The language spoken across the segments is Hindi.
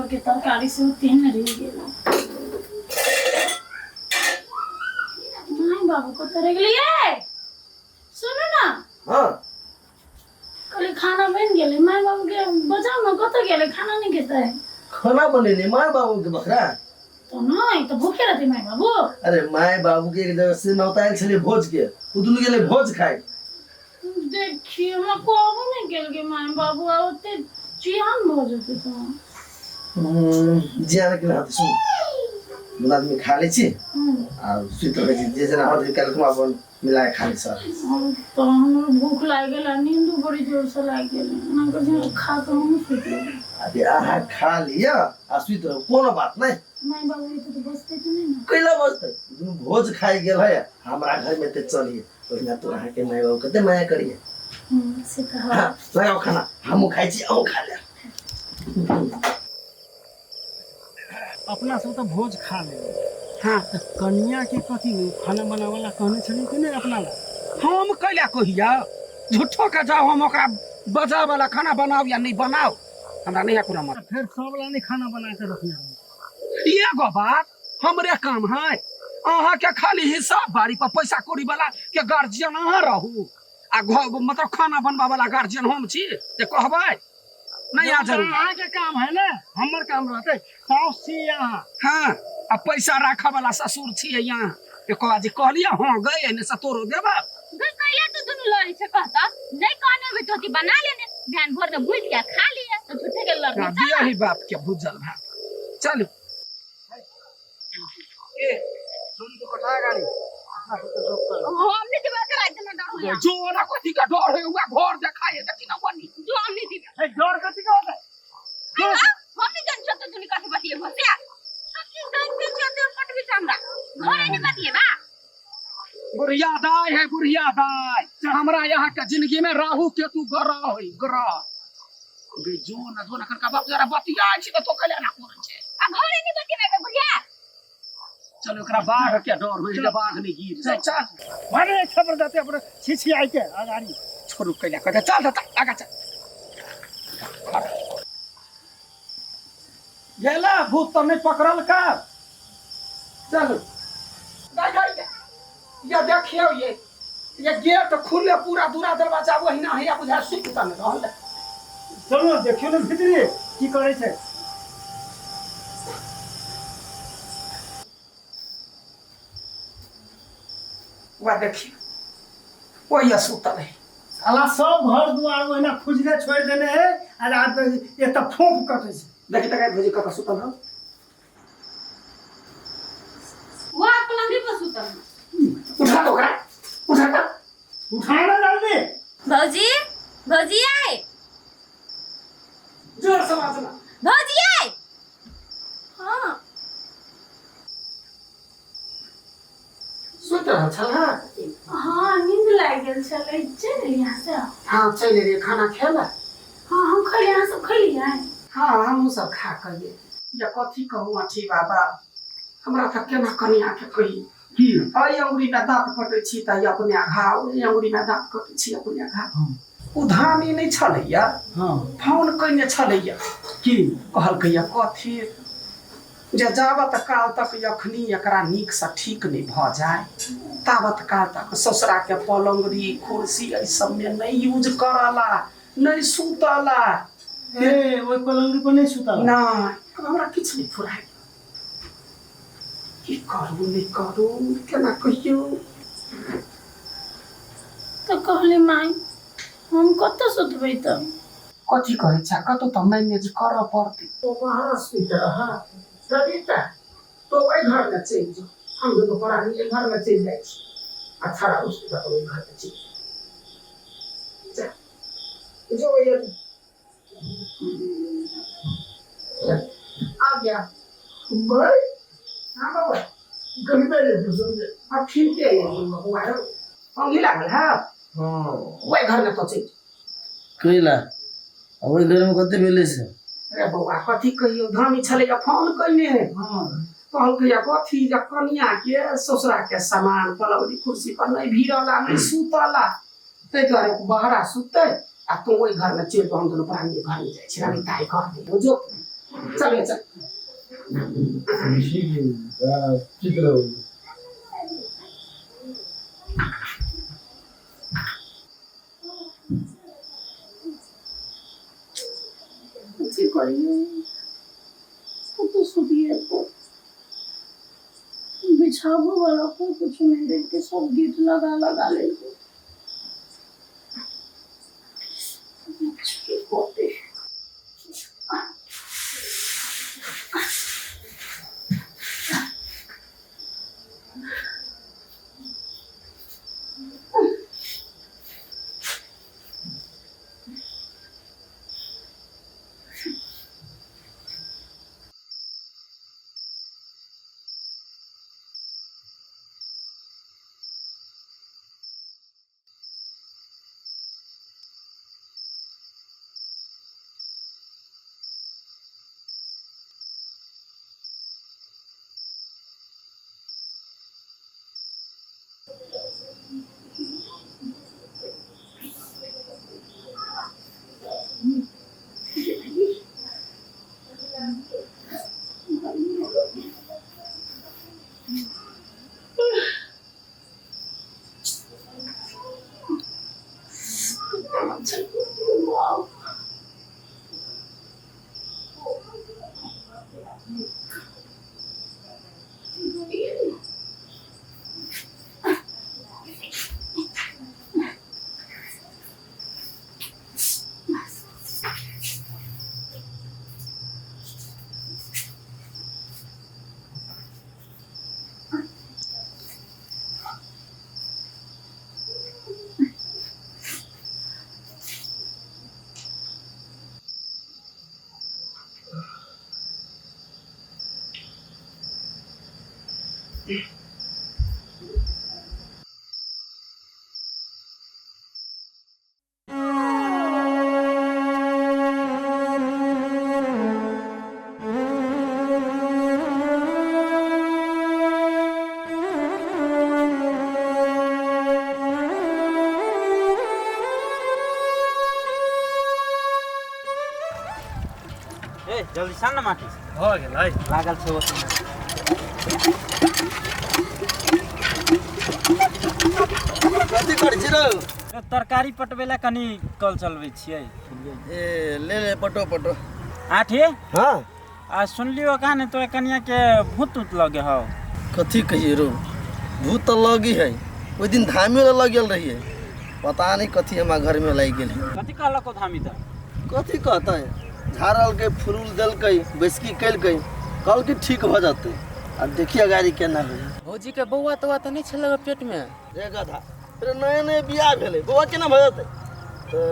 भर के तरकारी से तेन रह गेल माय बाबू को तरह गेलिए सुनो ना हां कल खाना बन गेले माय बाबू के बजाओ ना कत गेले खाना नहीं खेता है खाना बनेले माय बाबू के बकरा तो नहीं तो भूखे रहते माय बाबू अरे माय बाबू के एक जगह से नौताइल छले भोज के उदुनु गेले भोज खाए देखिए मैं को अब नहीं गेल के माय बाबू आते जियान भोज होते तो जियान के हाथ सुन मन आदमी खा ले छी आ सुत रहे छी जे जना हाथ निकाल के अपन मिलाए खा ले सर तो हम भूख लाग गेल नींद बड़ी जोर से लाग गेल ना कर खा के हम सुत गए अरे आहा खा लिया आ सुत रहो कोनो बात नहीं माय बाबू तो बसते तो नहीं ना कैला बसते दुनु भोज खाए गेल है हमरा घर में ते चलिए ओहिना तो आहा के माय बाबू कते माया करिए से कहा लगाओ खाना हम खाई छी हम खा ले अपना सब तो भोज खा ले हाँ तो कन्या के कथी खाना बनावला कहने छली कि नहीं अपना ला हम कैला कहिया झूठो के जाओ हम ओकरा बजा वाला खाना बनाओ या नहीं बनाओ हमरा नहीं कोनो मत फिर सब ला नहीं खाना बना के रखना ये गो बात हमरे काम है अहाँ के खाली हिसाब बारी पर पैसा कौड़ी वाला के गार्जियन अहाँ रहू आ घर मतलब खाना बनवा वाला गार्जियन हम छी जे कहबै नहीं आ जरूर अहाँ के काम है ना हमर काम रहते साउस छी यहाँ हाँ आ पैसा राखा वाला ससुर छी यहाँ के कह जे कहलिया हां गए ने सतोरो देबा गई कैला तो दुनु लड़ी से कहता नहीं कहने में तो बना लेने ध्यान भर में भूल गया खा लिया तो झूठे के लड़ दिया ही बाप के भूजल भात चल ए सुन तो कटा गाड़ी हमने दिवा के रात में डर हुआ जो ना कथी का डर है हुआ घर देखाए देखी ना बनी जो हमने दिवा ए डर कथी का होता है हमने जन छत दुनी काटे बतिए भसिया सच्ची दिन के छत पट भी हमरा घरे नहीं बतिए बा बुढ़िया दाई है बुढ़िया दाई हमरा यहाँ के जिंदगी में राहु केतु ग्रह है ग्रह बे जो ना करका बाप जरा बतिया छी तो कले ना कोन छे आ घरे नहीं बतिए बे बुढ़िया चलो एकरा बाघ के डर होई जे बाघ नहीं गिर जाए चल अरे खबर देते अपने छिछि आई के अगाड़ी छोड़ू कैला कहे चल आगा चल गेला भूत तो नहीं पकड़ल का चल गाय ये देखियो ये गेट खुले पूरा दूरा दरवाजा वही ना है बुझा सुतता नहीं रहल चलो देखियो ना भीतरी की करे छे वा देखियो वो ये सुतल है साला सब घर दुआर ओहिना खुजले छोड़ देने है आ रात में ये तो फोफ कटे छे देखि त गाय भोजी कका सुतल हो वो पलंगी पर सुतल उठा तो करा उठा तो उठाना जल्दी भौजी भौजी आए जोर से आवाज ना भौजी आए हां सुत रह छला हाँ नींद लाग गेल छले चल यहाँ से हां चल रे खाना खेला हाँ हम खा यहाँ सब खा लिया हां हम सब खा कहिए या कथी कहूं अठी बाबा हमरा त केना कनिया के कही की आई अंगुरी में दांत कटै छी त अपने घाव अंगुरी में दांत कटै छी अपने घाव उधामी नहीं छलैया हां फोन कइने छलैया की कहल कहिया कथी जे जावत काल तक यखनी एकरा नीक से ठीक नहीं भ जाए तावत काल तक ससुरा के पलंगरी कुर्सी ऐ सब में नहीं यूज करला नहीं सुतला ए ओइ पलंगी पर नहीं सुता ना हमरा किछ नहीं फुराई की करू नहीं करू केना कहियो तो कहले माई हम कत सुतबै त कथी कहै छ कतो त मैनेज कर पड़ते तो बाहर सुत रहा सविता तो वही घर में चल जो हम दोनों पढ़ा के घर में चल जाए अच्छा रहा उसके बाद वही घर में चल जा जो ये आ गया भाई हां बाबा गरीब है तो समझे अब ठीक है ये हुआ है हम ही लागल है हां वही घर में तो चल कैला अब घर में कते बेले से अरे बौआ कथी कहियो धामी छले या फोन कइने हां कहल के या कथी या कनिया के ससुरा के सामान पलवरी कुर्सी पर नहीं भीड़ला नहीं सुतला ते द्वारे बहरा सुते आ तो वही घर में चल हम दोनों प्राणी घर में जाय छी रानी ताई घर में बुझो चले चल चित्र अच्छी करिए तो सुनिए तो बिछावो वाला को कुछ नहीं देख के सब गीत लगा लगा लेंगे अच्छी होती Wow. जल्दी सान न माटी हो गेलै लागल छै ओतऽ कथी करै छी रे तरकारी पटबैला कनी कल चलबै छियै ए ले पटो पटो आठी हाँ आ सुनलियो कहां ने तो कनिया के भूत उत लगे हौ कथी कहिए रो भूत तो लगी है ओइ दिन धामी वाला लग गेल रहिए पता नहीं कथी हमारा घर में लग गेल कथी कहलको धामी त कथी कहता है झाड़ल के फुरूल देलकै बैसकी कैलकै कल के ठीक भ जाते अब देखिए गाड़ी केना हो भौजी के बौआ तौआ त नहीं छलग पेट में रे गधा फिर नए नए बियाह भेलै बौआ केना भ जाते तो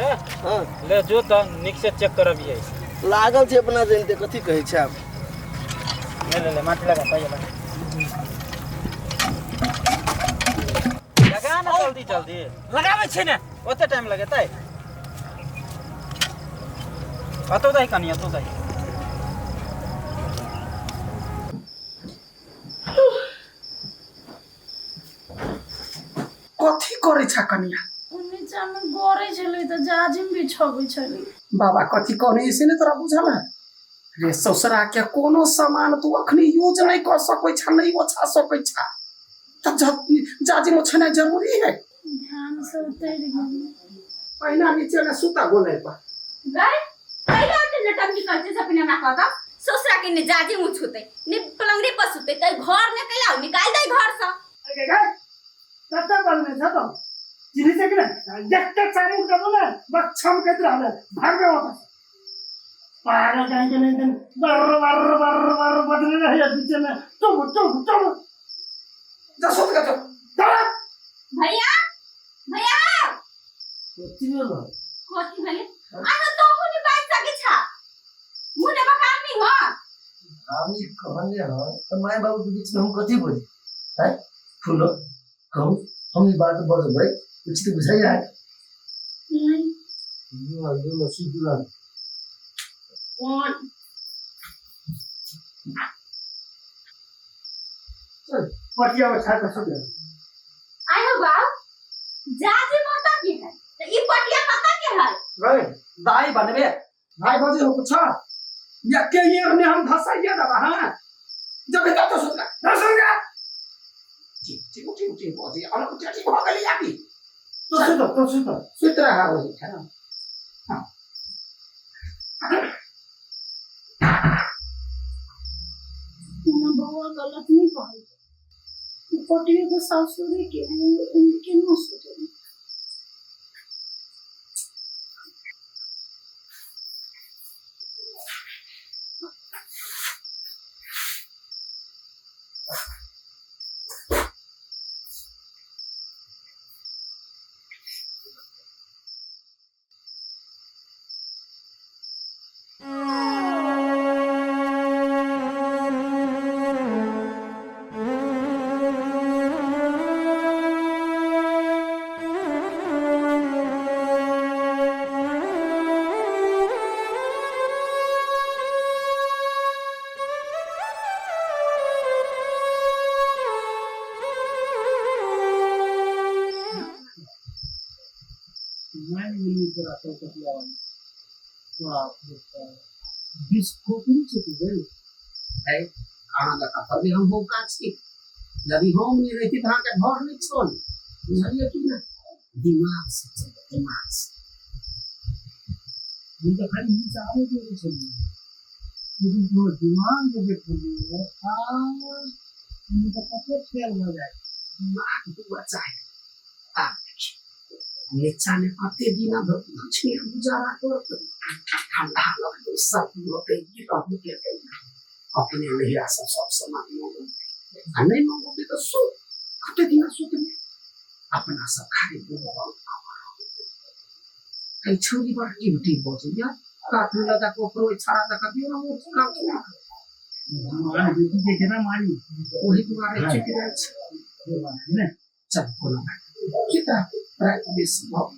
ए हाँ ले जो त निक से चेक करबिए लागल छै अपना जानते कथी कहै छै आब ले माटी लगा पहिले लगा ना जल्दी जल्दी लगाबै छै ने ओते टाइम लगेतै अतो दाई कनिया तो दाई कथी करे छ कनिया नीचा में गोरे छले त जाजिम भी छबै छले बाबा कथी कहने से ने तोरा बुझल है रे ससुरा के कोनो सामान तू अखनी यूज नहीं कर सकै छ नहीं ओछा सकै छ त जाजी में छना जरूरी है ध्यान से उतर गई पहिना नीचे में सूता गोले पर गए पहिले आते लटक निकलते सपने में कहता ससुरा के ने जाजी मुछ होते ने पलंगड़ी पर सुते त घर में कैला निकाल दे घर से अरे गए कत्ता बनने छ त चिनी से कि जट्टे चारू कबो ना बच्छम के रहले भाग गए वापस पागल कहीं के नहीं दिन बर बदले रहे है बीच में तुम जा सोत का तो चला भैया भैया कथी भेल कथी भले आना तो कोनी बात सके छ मुने मकान नहीं हो हामी कहले ह त माय बाबू के बीच में हम कथी बोली है फुलो कहू हम ई बात बोल भाई कुछ तो बुझाई है यो नसी दुला कौन चल पटिया में छाता छुट गया आयो बाऊ जाजी मोटा के है त ई पटिया पता के है रे दाई बनबे भाई बजे हो कुछ या के ये अपने हम धसाइए दबा हां जब तक तो सुन गया ठीक बोझे और कुछ ठीक हो गई अभी तो सुत रहा वही है ना हां मैंने बउआ गलत नहीं कही पटिए तो सासुरे के उनके न सोचे मैं ये जरा तो किया डिस्कोपरी से गए है खाना लगा पर भी हम भूखा छी यदि हम नहीं रहती तो के घर नहीं छोड़ बुझलिए कि ना दिमाग से चल दिमाग से ये तो खाली मुझे आवे के चाहिए लेकिन जो दिमाग में देखो ये तो पता फेल हो जाए दिमाग दुआ चाहे आ नेचा ने कते दिन कुछ नहीं गुजारा कर ठंडा लगे सब लोग की अपने के अपने नहीं आसा सब समान मोगो नहीं मोगो तो सो कते दिन सो तुम अपना सब खाली बोल कई छोरी पर ड्यूटी बोझ या काटने लगा को प्रो छाड़ा लगा भी ना वो काम किया मान ड्यूटी के केना मारी वही तुम्हारे चिट गए ने चल कोना kita praktis mau